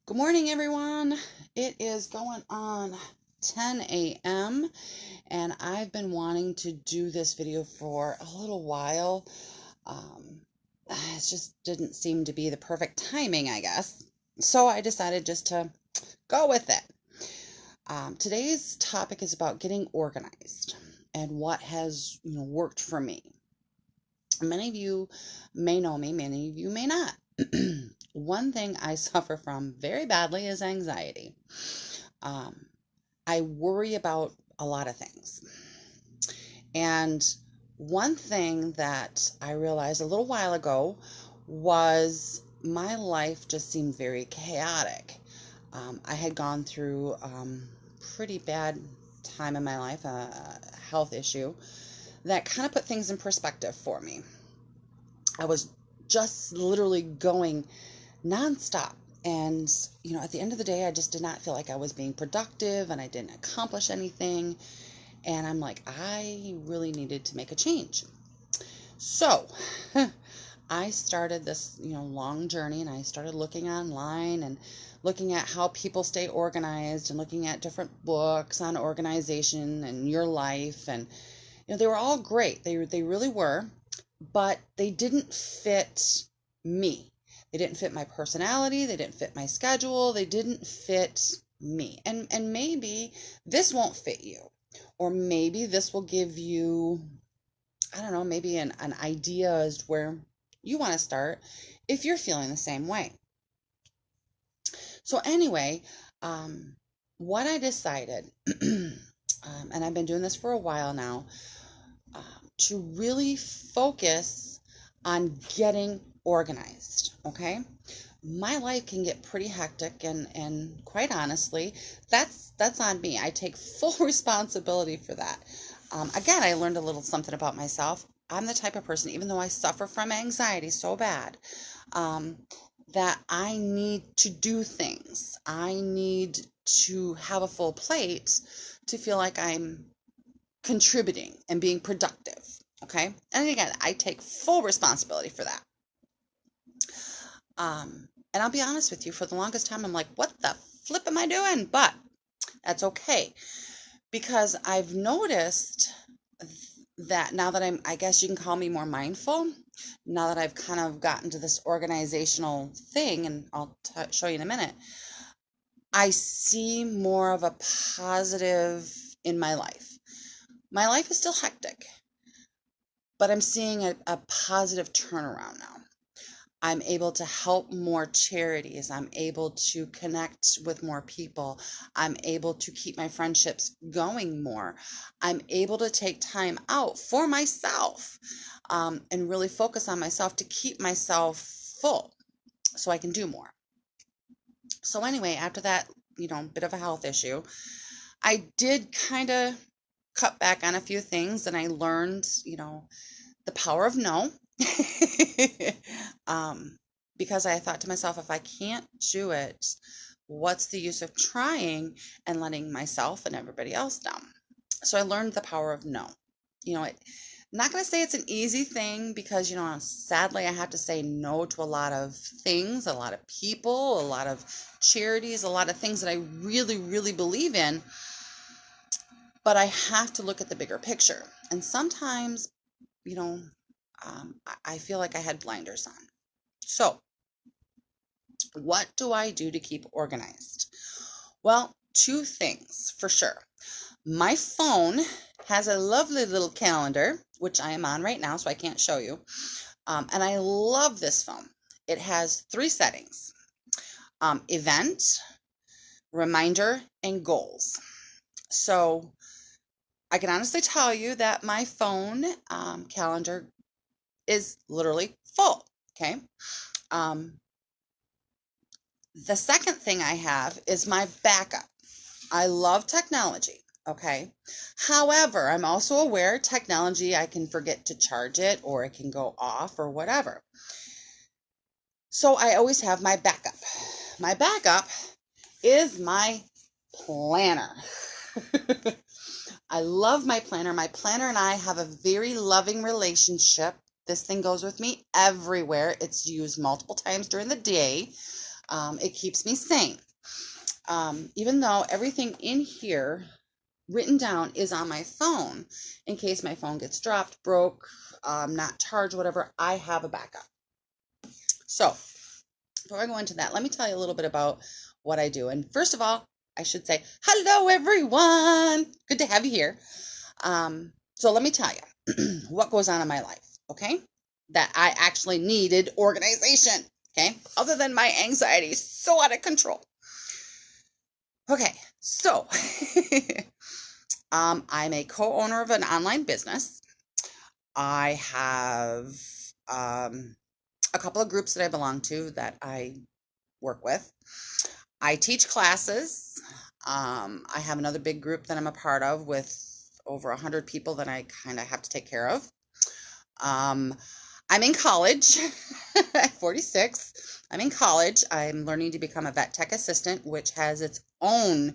Good morning, everyone. It is going on 10 a.m. and I've been wanting to do this video for a little while. Um, it just didn't seem to be the perfect timing, I guess. So I decided just to go with it. Today's topic is about getting organized and what has worked for me. Many of you may know me, many of you may not. One thing I suffer from very badly is anxiety. Um, I worry about a lot of things. And one thing that I realized a little while ago was my life just seemed very chaotic. I had gone through pretty bad time in my life, a health issue that kind of put things in perspective for me. I was just literally going nonstop. And, at the end of the day, I just did not feel like I was being productive and I didn't accomplish anything. And I'm like, I really needed to make a change. So I started this, long journey, and I started looking online and looking at how people stay organized and looking at different books on organization and your life. And, they were all great. They really were, but they didn't fit me. They didn't fit my personality. They didn't fit my schedule. They didn't fit me. And maybe this won't fit you. Or maybe this will give you, I don't know, maybe an idea as to where you want to start if you're feeling the same way. So anyway, what I decided, and I've been doing this for a while now, to really focus on getting organized, okay? My life can get pretty hectic, and quite honestly, that's on me. I take full responsibility for that. Again, I learned a little something about myself. I'm the type of person, even though I suffer from anxiety so bad, um, that I need to do things. I need to have a full plate to feel like I'm contributing and being productive. Okay. And again, I take full responsibility for that. And I'll be honest with you, for the longest time, I'm like, what the flip am I doing? But that's okay, because I've noticed that now that I guess you can call me more mindful, now that I've kind of gotten to this organizational thing, and I'll show you in a minute, I see more of a positive in my life. My life is still hectic, but I'm seeing a positive turnaround now. I'm able to help more charities. I'm able to connect with more people. I'm able to keep my friendships going more. I'm able to take time out for myself, and really focus on myself to keep myself full so I can do more. So anyway, after that, bit of a health issue, I did kind of cut back on a few things, and I learned, the power of no. Because I thought to myself, if I can't do it, what's the use of trying and letting myself and everybody else down? So I learned the power of no. I'm not going to say it's an easy thing, because, sadly, I have to say no to a lot of things, a lot of people, a lot of charities, a lot of things that I really, really believe in. But I have to look at the bigger picture. And sometimes, I feel like I had blinders on. So, what do I do to keep organized? Well, two things for sure. My phone has a lovely little calendar, which I am on right now, so I can't show you. And I love this phone. It has three settings: event, reminder, and goals. So I can honestly tell you that my phone calendar is literally full. Okay. The second thing I have is my backup. I love technology. Okay. However, I'm also aware technology, I can forget to charge it, or it can go off, or whatever. So I always have my backup. My backup is my planner. I love my planner. My planner and I have a very loving relationship. This thing goes with me everywhere. It's used multiple times during the day. It keeps me sane. Even though everything in here written down is on my phone, in case my phone gets dropped, broke, not charged, whatever, I have a backup. So before I go into that, let me tell you a little bit about what I do. And first of all, I should say, hello, everyone. Good to have you here. So let me tell you what goes on in my life, okay? That I actually needed organization, okay? Other than my anxiety is so out of control. Okay, so I'm a co-owner of an online business. I have a couple of groups that I belong to that I work with. I teach classes. I have another big group that I'm a part of with over 100 people that I kind of have to take care of. I'm in college at 46. I'm in college. I'm learning to become a vet tech assistant, which has its own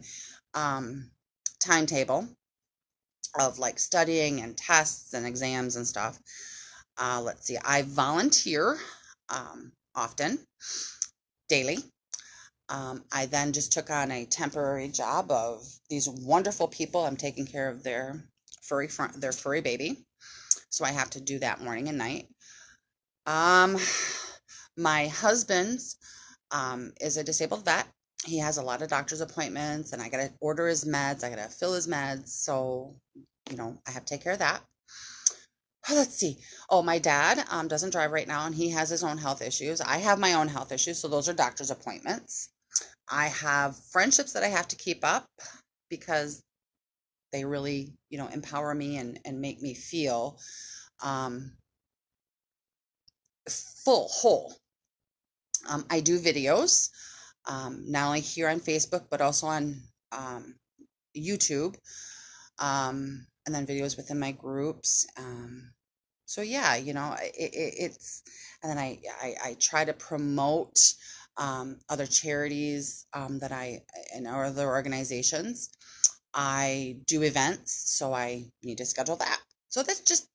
timetable of like studying and tests and exams and stuff. Let's see, I volunteer often, daily. I then just took on a temporary job of these wonderful people. I'm taking care of their furry baby. So I have to do that morning and night. My husband is a disabled vet. He has a lot of doctor's appointments, and I got to order his meds. I got to fill his meds. So, I have to take care of that. Let's see. Oh, my dad doesn't drive right now, and he has his own health issues. I have my own health issues, so those are doctor's appointments. I have friendships that I have to keep up because they really, empower me and make me feel whole. I do videos, not only here on Facebook, but also on YouTube, and then videos within my groups. So yeah, it's, and then I try to promote other charities that and other organizations. I do events, so I need to schedule that. So that's just,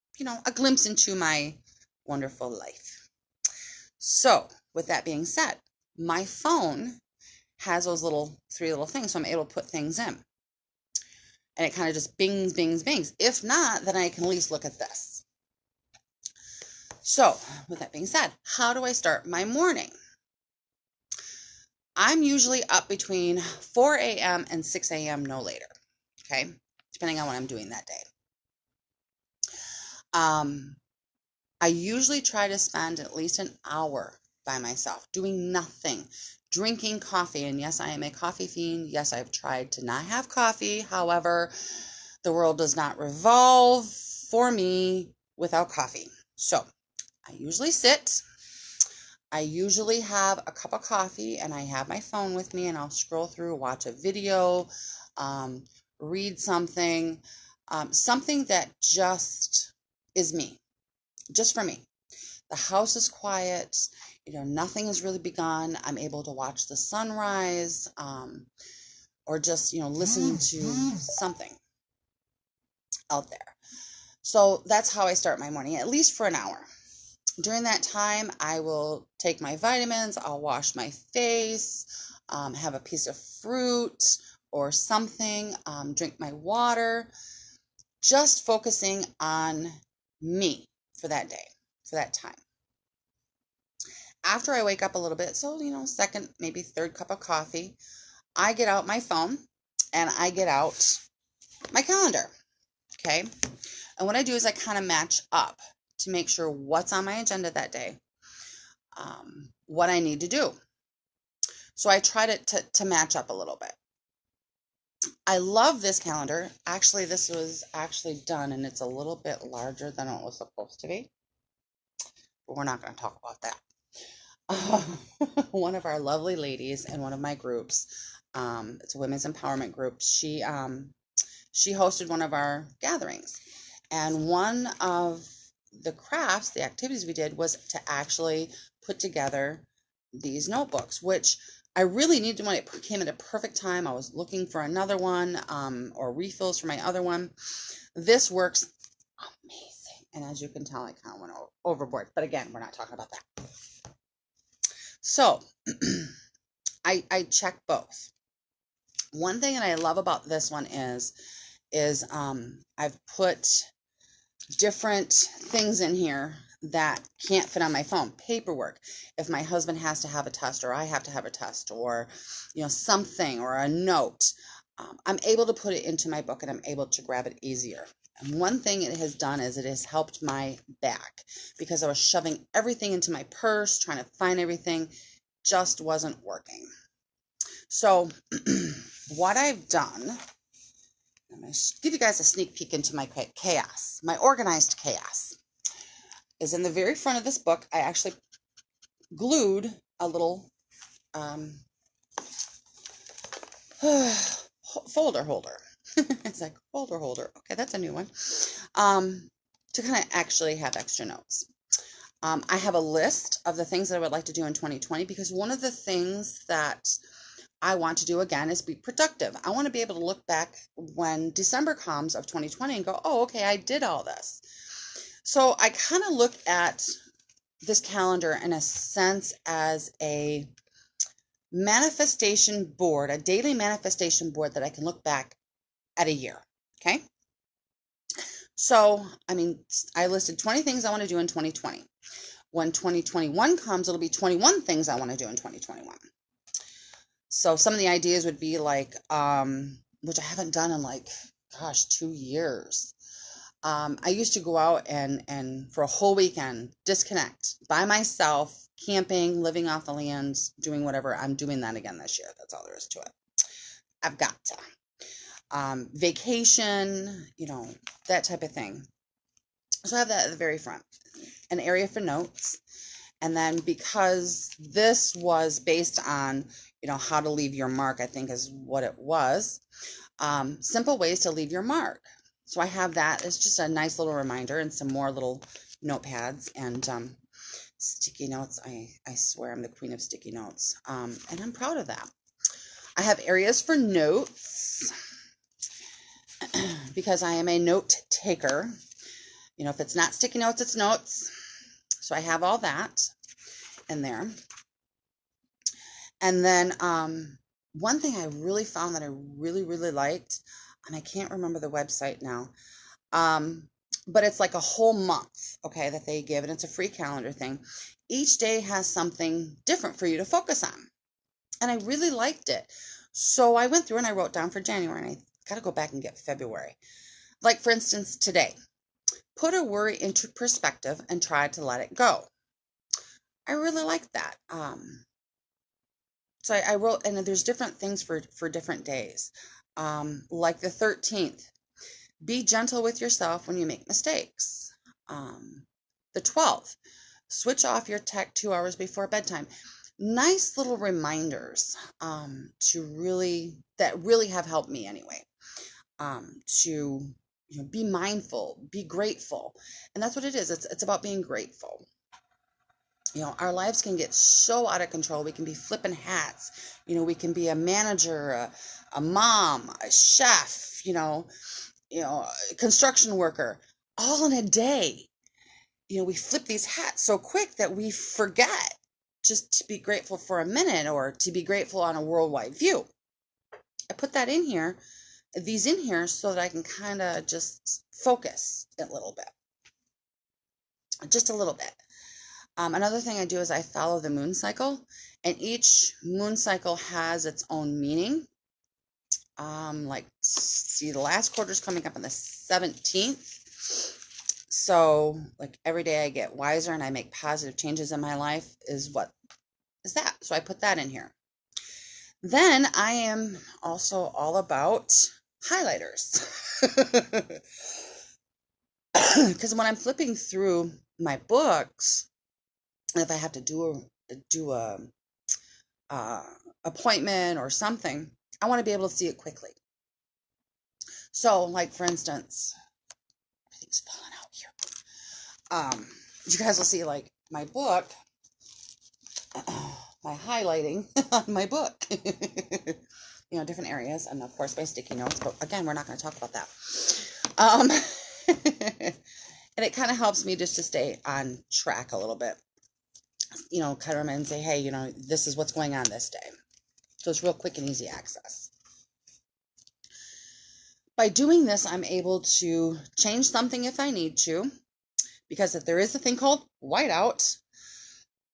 a glimpse into my wonderful life. So with that being said, my phone has those three little things, so I'm able to put things in. And it kind of just bings, bings, bings. If not, then I can at least look at this. So with that being said, how do I start my morning? I'm usually up between 4 a.m. and 6 a.m. no later, okay? Depending on what I'm doing that day. I usually try to spend at least an hour by myself doing nothing, drinking coffee. And yes, I am a coffee fiend. Yes, I've tried to not have coffee. However, the world does not revolve for me without coffee. So I usually sit. I usually have a cup of coffee and I have my phone with me and I'll scroll through, watch a video, read something, something that just is me, just for me. The house is quiet, nothing has really begun. I'm able to watch the sunrise, or just, listen to something out there. So that's how I start my morning, at least for an hour. During that time, I will take my vitamins, I'll wash my face, have a piece of fruit or something, drink my water, just focusing on me for that day, for that time. After I wake up a little bit, so, second, maybe third cup of coffee, I get out my phone and I get out my calendar, okay? And what I do is I kind of match up to make sure what's on my agenda that day, what I need to do. So I try to match up a little bit. I love this calendar. Actually, this was actually done, and it's a little bit larger than it was supposed to be. But we're not going to talk about that. One of our lovely ladies in one of my groups, it's a women's empowerment group, she hosted one of our gatherings. And one of the crafts, the activities we did, was to actually put together these notebooks, which I really needed when it came at a perfect time. I was looking for another one, or refills for my other one. This works amazing. And as you can tell, I kind of went overboard. But again, we're not talking about that. So I check both. One thing that I love about this one is I've put different things in here that can't fit on my phone. Paperwork. If my husband has to have a test, or I have to have a test, or something, or a note, I'm able to put it into my book and I'm able to grab it easier. And one thing it has done is it has helped my back, because I was shoving everything into my purse, trying to find everything, just wasn't working. So what I've done, I'm going to give you guys a sneak peek into my chaos, my organized chaos, is in the very front of this book. I actually glued a little folder holder. It's like folder holder. Okay, that's a new one. To kind of actually have extra notes. I have a list of the things that I would like to do in 2020, because one of the things that I want to do again is be productive. I want to be able to look back when December comes of 2020 and go, oh, okay, I did all this. So I kind of look at this calendar in a sense as a manifestation board, a daily manifestation board that I can look back at a year. Okay. So, I mean, I listed 20 things I want to do in 2020. When 2021 comes, it'll be 21 things I want to do in 2021. So some of the ideas would be like, which I haven't done in like, gosh, 2 years. I used to go out and for a whole weekend, disconnect by myself, camping, living off the land, doing whatever. I'm doing that again this year. That's all there is to it. I've got to. Vacation, that type of thing. So I have that at the very front. An area for notes. And then because this was based on, how to leave your mark, I think is what it was. Simple ways to leave your mark. So I have that as just a nice little reminder, and some more little notepads and sticky notes. I swear I'm the queen of sticky notes. And I'm proud of that. I have areas for notes because I am a note taker. If it's not sticky notes, it's notes. So I have all that in there. And then one thing I really found that I really, really liked, and I can't remember the website now, but it's like a whole month, okay, that they give, and it's a free calendar thing. Each day has something different for you to focus on. And I really liked it. So I went through and I wrote down for January, and I got to go back and get February. Like, for instance, today, put a worry into perspective and try to let it go. I really like that. So I wrote, and there's different things for different days. Like the 13th, be gentle with yourself when you make mistakes. The 12th, switch off your tech 2 hours before bedtime. Nice little reminders that really have helped me anyway. To be mindful, be grateful. And that's what it is. It's about being grateful. Our lives can get so out of control. We can be flipping hats. We can be a manager, a mom, a chef, a construction worker, all in a day. We flip these hats so quick that we forget just to be grateful for a minute, or to be grateful on a worldwide view. I put that in here, these in here, so that I can kind of just focus a little bit. Just a little bit. Another thing I do is I follow the moon cycle, and each moon cycle has its own meaning. The last quarter is coming up on the 17th. So, every day I get wiser and I make positive changes in my life what is that? So I put that in here. Then I am also all about highlighters. Because when I'm flipping through my books, if I have to do a appointment or something, I want to be able to see it quickly. So, for instance, everything's falling out here. You guys will see my book, my highlighting on my book. Different areas, and of course my sticky notes. But again, we're not going to talk about that. And it kind of helps me just to stay on track a little bit. Kind of remind and say, hey, this is what's going on this day. So it's real quick and easy access. By doing this, I'm able to change something if I need to, because if there is a thing called whiteout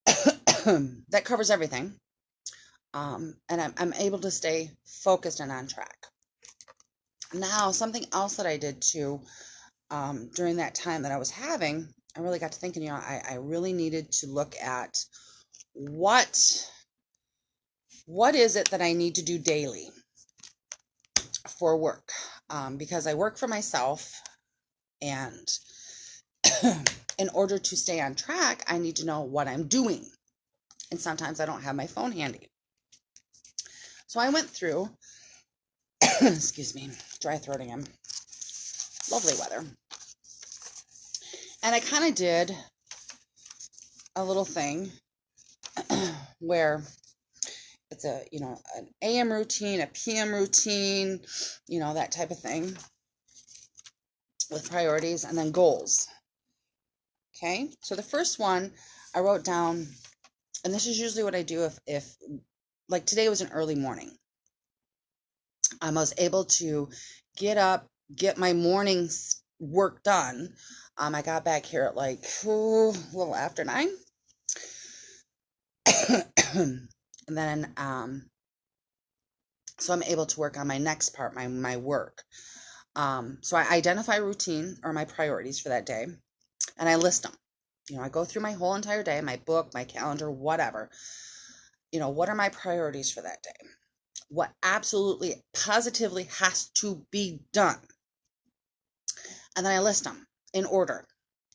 that covers everything, and I'm able to stay focused and on track. Now, something else that I did too, during that time that I was having, I really got to thinking, I really needed to look at what is it that I need to do daily for work, because I work for myself, and in order to stay on track, I need to know what I'm doing, and sometimes I don't have my phone handy. So I went through, excuse me, dry throat again, lovely weather, and I kind of did a little thing where it's a, an AM routine, a PM routine, that type of thing, with priorities, and then goals. Okay, so the first one I wrote down, and this is usually what I do if like today was an early morning. I was able to get up, get my morning work done. I got back here at like a little after 9. And then, so I'm able to work on my next part, my work. So I identify routine or my priorities for that day, and I list them. I go through my whole entire day, my book, my calendar, whatever. What are my priorities for that day? What absolutely, positively has to be done? And then I list them in order,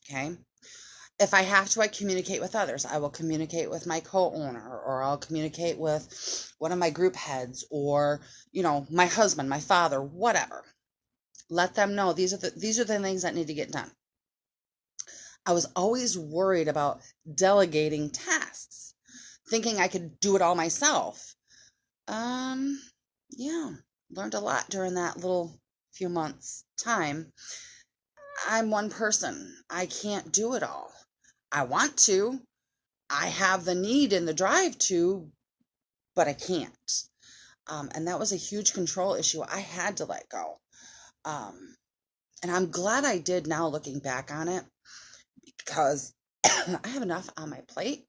okay? If I have to, I communicate with others. I will communicate with my co-owner, or I'll communicate with one of my group heads, or, my husband, my father, whatever. Let them know these are the things that need to get done. I was always worried about delegating tasks, thinking I could do it all myself. Yeah, learned a lot during that little few months time. I'm one person. I can't do it all. I want to. I have the need and the drive to, but I can't. And that was a huge control issue I had to let go. And I'm glad I did now, looking back on it, because I have enough on my plate.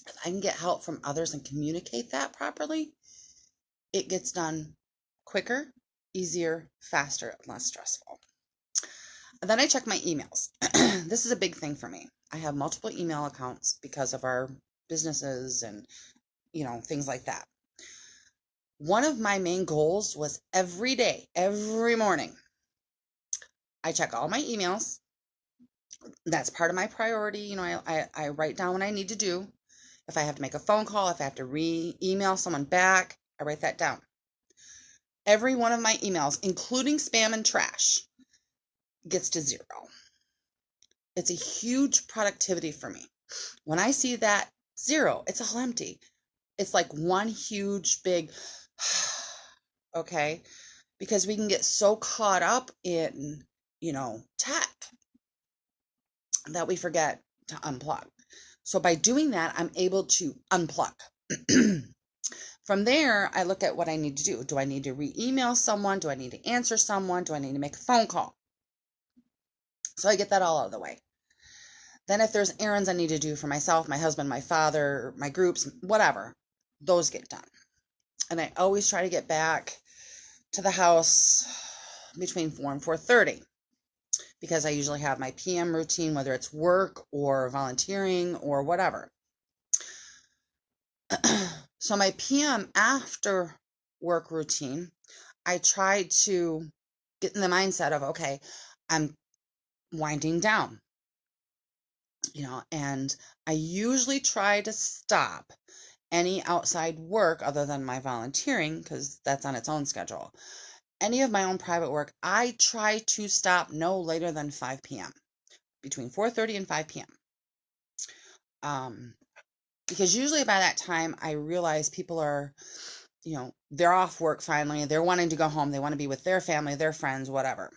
If I can get help from others and communicate that properly, it gets done quicker, easier, faster, and less stressful. And then I check my emails. This is a big thing for me. I have multiple email accounts because of our businesses and, things like that. One of my main goals was every day, every morning, I check all my emails. That's part of my priority. I write down what I need to do. If I have to make a phone call, if I have to email someone back, I write that down. Every one of my emails, including spam and trash, gets to 0. It's a huge productivity for me. When I see that 0, it's all empty. It's like one huge big, okay? Because we can get so caught up in, tech that we forget to unplug. So by doing that, I'm able to unplug. From there, I look at what I need to do. Do I need to re-email someone? Do I need to answer someone? Do I need to make a phone call? So I get that all out of the way. Then if there's errands I need to do for myself, my husband, my father, my groups, whatever, those get done. And I always try to get back to the house between 4 and 4:30, because I usually have my PM routine, whether it's work or volunteering or whatever. So my PM after work routine, I try to get in the mindset of, okay, I'm winding down, and I usually try to stop any outside work other than my volunteering, because that's on its own schedule. Any of my own private work, I try to stop no later than 5 p.m., between 4:30 and 5 p.m. Because usually by that time, I realize people are, they're off work finally, they're wanting to go home, they want to be with their family, their friends, whatever.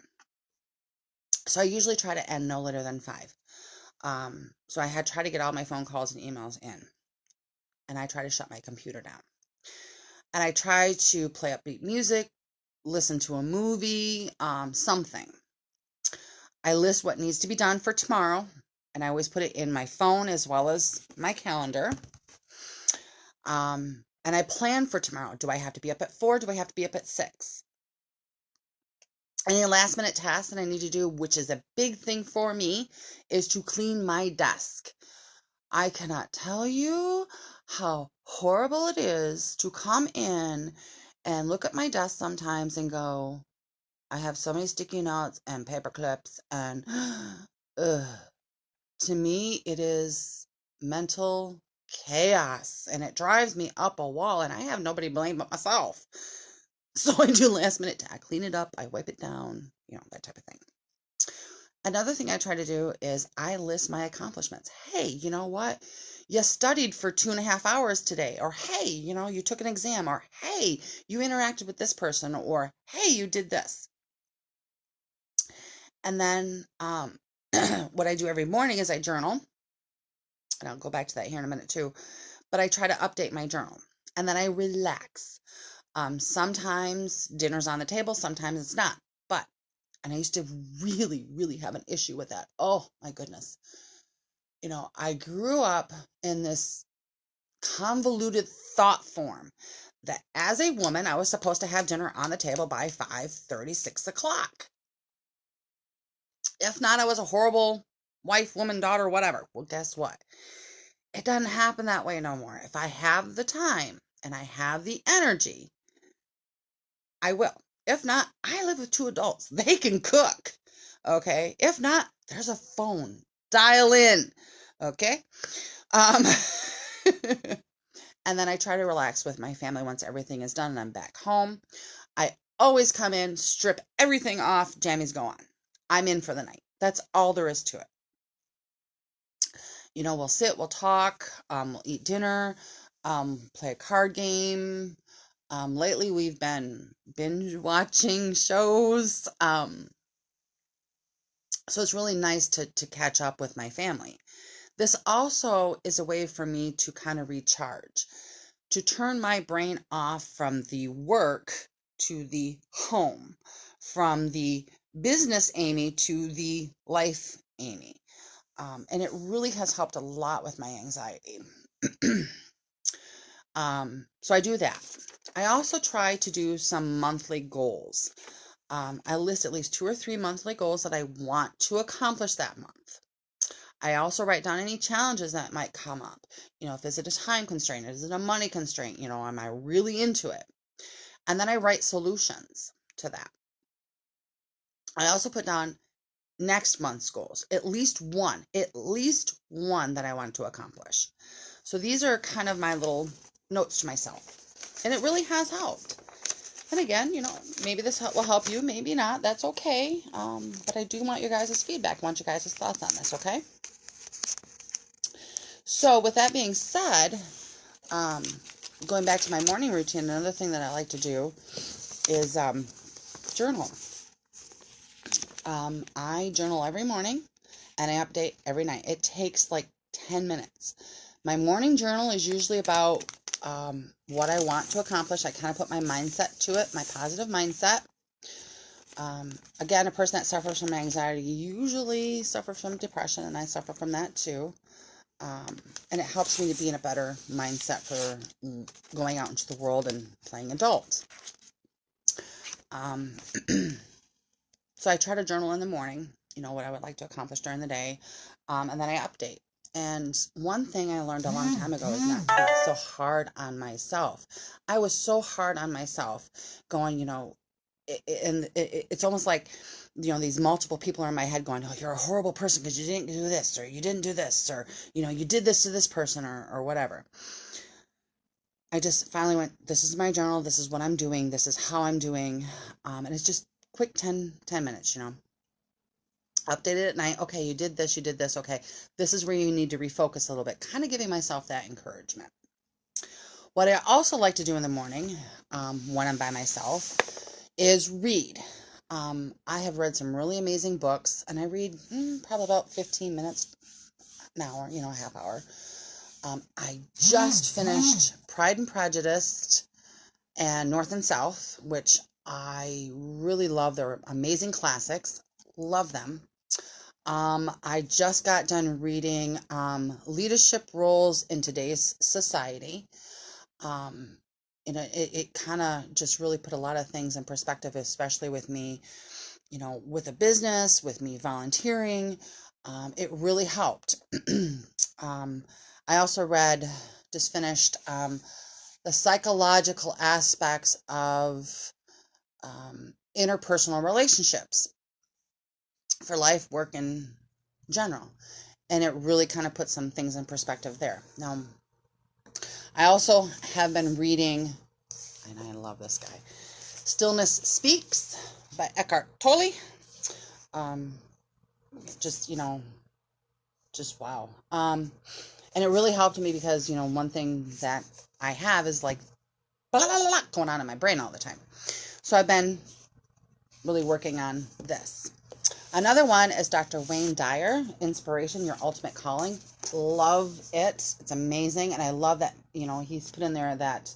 So I usually try to end no later than 5. So I had tried to get all my phone calls and emails in, and I try to shut my computer down. And I try to play upbeat music, listen to a movie, something. I list what needs to be done for tomorrow, and I always put it in my phone as well as my calendar. And I plan for tomorrow. Do I have to be up at 4? Do I have to be up at 6? Any last minute tasks that I need to do, which is a big thing for me, is to clean my desk. I cannot tell you how horrible it is to come in and look at my desk sometimes and go, I have so many sticky notes and paper clips, and to me, it is mental chaos, and it drives me up a wall, and I have nobody to blame but myself. So I do last minute, I clean it up, I wipe it down, that type of thing. Another thing I try to do is I list my accomplishments. Hey, you know what? You studied for 2.5 hours today, or hey, you took an exam, or hey, you interacted with this person, or hey, you did this. And then what I do every morning is I journal, and I'll go back to that here in a minute too, but I try to update my journal, and then I relax. Sometimes dinner's on the table, sometimes it's not. And I used to really, really have an issue with that. Oh my goodness. I grew up in this convoluted thought form that as a woman, I was supposed to have dinner on the table by 5:30, 6 o'clock. If not, I was a horrible wife, woman, daughter, whatever. Well, guess what? It doesn't happen that way no more. If I have the time and I have the energy, I will. If not, I live with 2 adults. They can cook. Okay. If not, there's a phone. Dial in. Okay. Um, and then I try to relax with my family once everything is done and I'm back home. I always come in, strip everything off, jammies go on. I'm in for the night. That's all there is to it. We'll sit, we'll talk, we'll eat dinner, play a card game. Lately we've been binge watching shows. So it's really nice to catch up with my family. This also is a way for me to kind of recharge, to turn my brain off from the work to the home, from the business Amy to the life Amy. And it really has helped a lot with my anxiety. So I do that. I also try to do some monthly goals. I list at least 2 or 3 monthly goals that I want to accomplish that month. I also write down any challenges that might come up. Is it a time constraint? Is it a money constraint? Am I really into it? And then I write solutions to that. I also put down next month's goals, at least one that I want to accomplish. So these are kind of my little notes to myself, and it really has helped. And again, maybe this will help you, maybe not. That's okay. But I do want your guys' feedback. I want your guys' thoughts on this, okay? So with that being said, going back to my morning routine, another thing that I like to do is journal. I journal every morning, and I update every night. It takes like 10 minutes. My morning journal is usually about what I want to accomplish. I kind of put my mindset to it, my positive mindset. Again, a person that suffers from anxiety usually suffers from depression, and I suffer from that too. And it helps me to be in a better mindset for going out into the world and playing adult. So I try to journal in the morning, what I would like to accomplish during the day, and then I update. And one thing I learned a long time ago is not to be so hard on myself. I was so hard on myself going, it's almost like, these multiple people are in my head going, oh, you're a horrible person because you didn't do this, or you didn't do this, or, you did this to this person, or whatever. I just finally went, this is my journal, this is what I'm doing, this is how I'm doing, and it's just quick 10 minutes, Update it at night. Okay, you did this, okay, this is where you need to refocus a little bit, kind of giving myself that encouragement. What I also like to do in the morning, when I'm by myself, is read. I have read some really amazing books, and I read probably about 15 minutes, an hour, a half hour. I just finished Pride and Prejudice, and North and South, which I really love. They're amazing classics. Love them. I just got done reading Leadership Roles in Today's Society. Um, it kind of just really put a lot of things in perspective, especially with me, with a business, with me volunteering. It really helped. I also just finished the psychological aspects of interpersonal relationships for life, work, in general. And it really kind of put some things in perspective there. Now, I also have been reading, and I love this guy, Stillness Speaks by Eckhart Tolle. Just, just wow. And it really helped me because, one thing that I have is like blah, blah, blah, blah, going on in my brain all the time. So I've been really working on this. Another one is Dr. Wayne Dyer, Inspiration, Your Ultimate Calling. Love it. It's amazing. And I love that, he's put in there that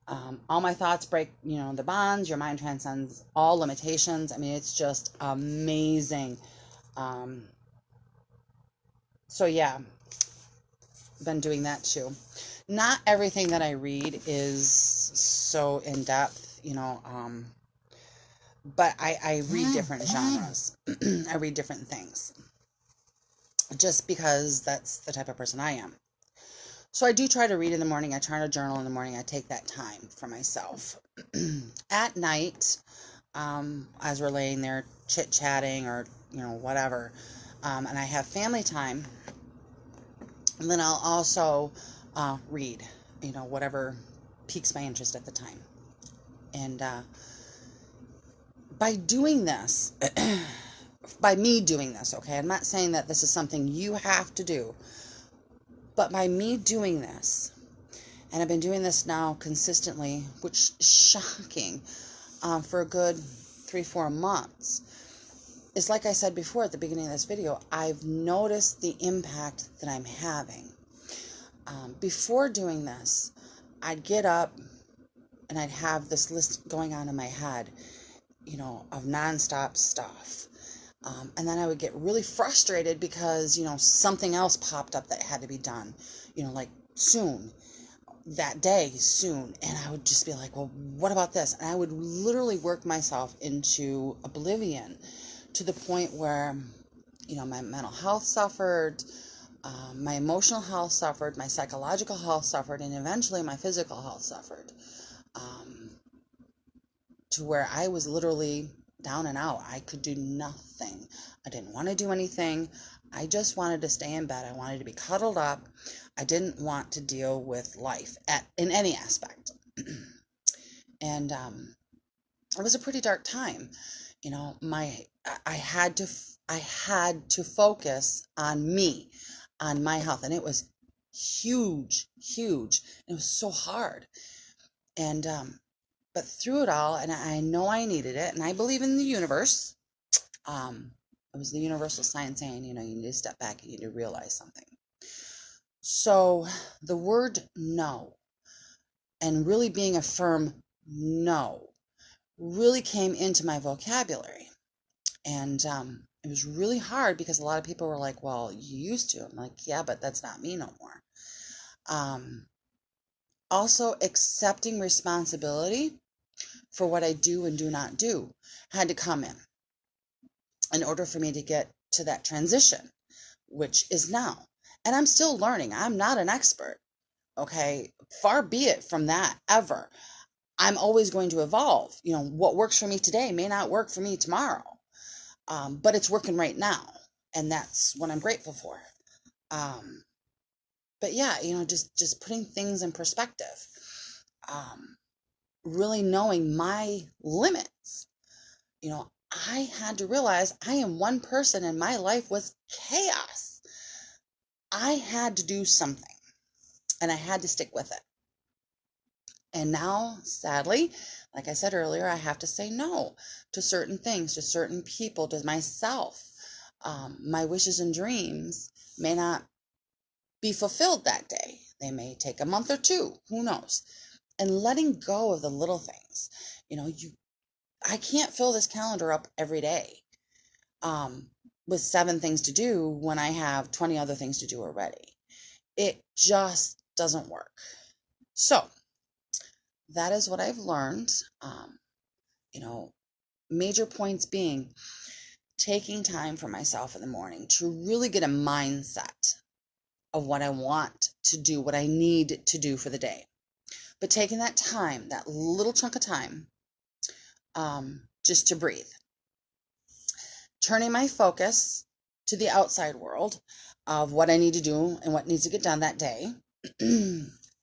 all my thoughts break, the bonds. Your mind transcends all limitations. I mean, it's just amazing. So yeah, been doing that too. Not everything that I read is so in depth, but I read different genres. I read different things just because that's the type of person I am. So I do try to read in the morning. I try to journal in the morning. I take that time for myself. At night, as we're laying there chit-chatting or, whatever, and I have family time, and then I'll also read, whatever piques my interest at the time. And by doing this, by me doing this, okay, I'm not saying that this is something you have to do, but by me doing this, and I've been doing this now consistently, which is shocking, for a good 3-4 months, is like I said before at the beginning of this video, I've noticed the impact that I'm having. Before doing this, I'd get up and I'd have this list going on in my head, of nonstop stuff. And then I would get really frustrated because, something else popped up that had to be done, like soon, that day, soon. And I would just be like, well, what about this? And I would literally work myself into oblivion to the point where, my mental health suffered, my emotional health suffered, my psychological health suffered, and eventually my physical health suffered. To where I was literally down and out. I could do nothing. I didn't want to do anything. I just wanted to stay in bed. I wanted to be cuddled up. I didn't want to deal with life in any aspect. And it was a pretty dark time. I had to focus on me, on my health, and it was huge. It was so hard. And but through it all, and I know I needed it, and I believe in the universe. It was the universal sign saying, you need to step back, you need to realize something. So the word no, and really being a firm no, really came into my vocabulary. And it was really hard because a lot of people were like, well, you used to. I'm like, yeah, but that's not me no more. Also, accepting responsibility for what I do and do not do had to come in order for me to get to that transition, which is now. And I'm still learning. I'm not an expert, okay? Far be it from that, ever. I'm always going to evolve. What works for me today may not work for me tomorrow, but it's working right now, and that's what I'm grateful for. But yeah, just putting things in perspective. Really knowing my limits. I had to realize I am one person and my life was chaos. I had to do something and I had to stick with it. And now, sadly, like I said earlier, I have to say no to certain things, to certain people, to myself. My wishes and dreams may not be fulfilled that day. They may take a month or two, who knows? and letting go of the little things. I can't fill this calendar up every day with 7 things to do when I have 20 other things to do already. It just doesn't work. So that is what I've learned. Major points being taking time for myself in the morning to really get a mindset of what I want to do, what I need to do for the day. But taking that time, that little chunk of time, just to breathe. Turning my focus to the outside world of what I need to do and what needs to get done that day.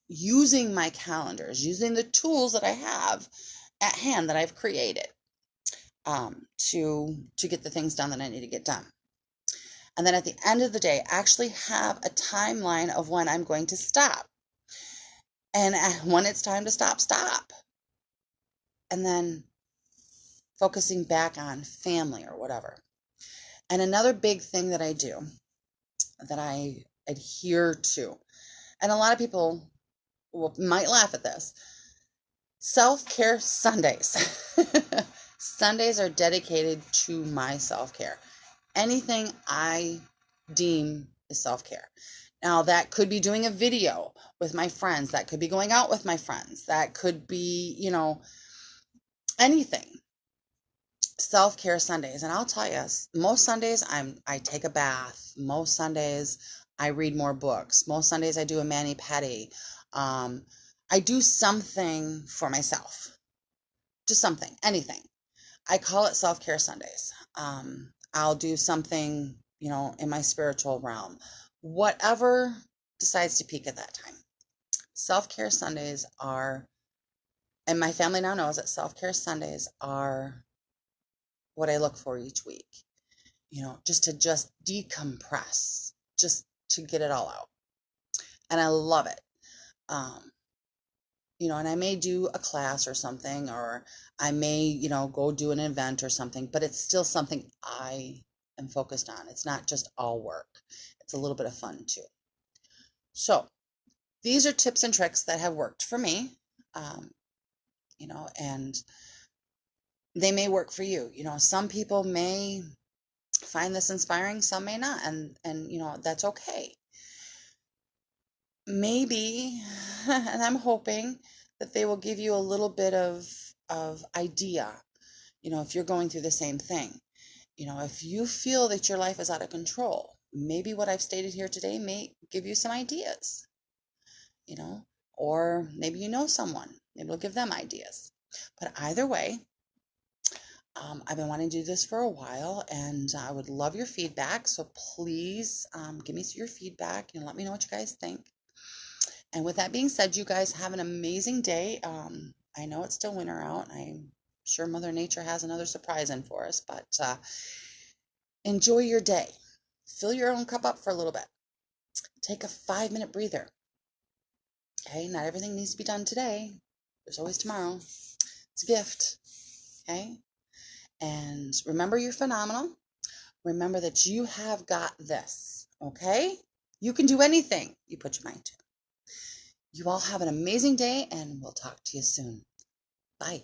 Using my calendars, using the tools that I have at hand that I've created to get the things done that I need to get done. And then at the end of the day, actually have a timeline of when I'm going to stop. And when it's time to stop, stop. And then focusing back on family or whatever. And another big thing that I do, that I adhere to, and a lot of people might laugh at this, self-care Sundays. Sundays are dedicated to my self-care. Anything I deem is self-care. Now, that could be doing a video with my friends. That could be going out with my friends. That could be, anything. Self-care Sundays. And I'll tell you, most Sundays I take a bath. Most Sundays I read more books. Most Sundays I do a mani-pedi. I do something for myself. Just something, anything. I call it self-care Sundays. I'll do something, in my spiritual realm. Whatever decides to peak at that time. Self-care Sundays are, and my family now knows that self-care Sundays are what I look for each week. Just to decompress, just to get it all out. And I love it. And I may do a class or something, or I may, go do an event or something, but it's still something I am focused on. It's not just all work. It's a little bit of fun too. So these are tips and tricks that have worked for me, and they may work for you. Some people may find this inspiring, some may not, and that's okay. Maybe, and I'm hoping that they will give you a little bit of idea, if you're going through the same thing. If you feel that your life is out of control, maybe what I've stated here today may give you some ideas, or maybe someone, maybe it'll give them ideas. But either way, I've been wanting to do this for a while, and I would love your feedback. So please give me your feedback and let me know what you guys think. And with that being said, you guys have an amazing day. I know it's still winter out. I'm sure Mother Nature has another surprise in for us, but enjoy your day. Fill your own cup up for a little bit. Take a 5-minute breather. Okay, not everything needs to be done today. There's always tomorrow. It's a gift. Okay, and remember you're phenomenal. Remember that you have got this. Okay, you can do anything you put your mind to. You all have an amazing day, and we'll talk to you soon. Bye.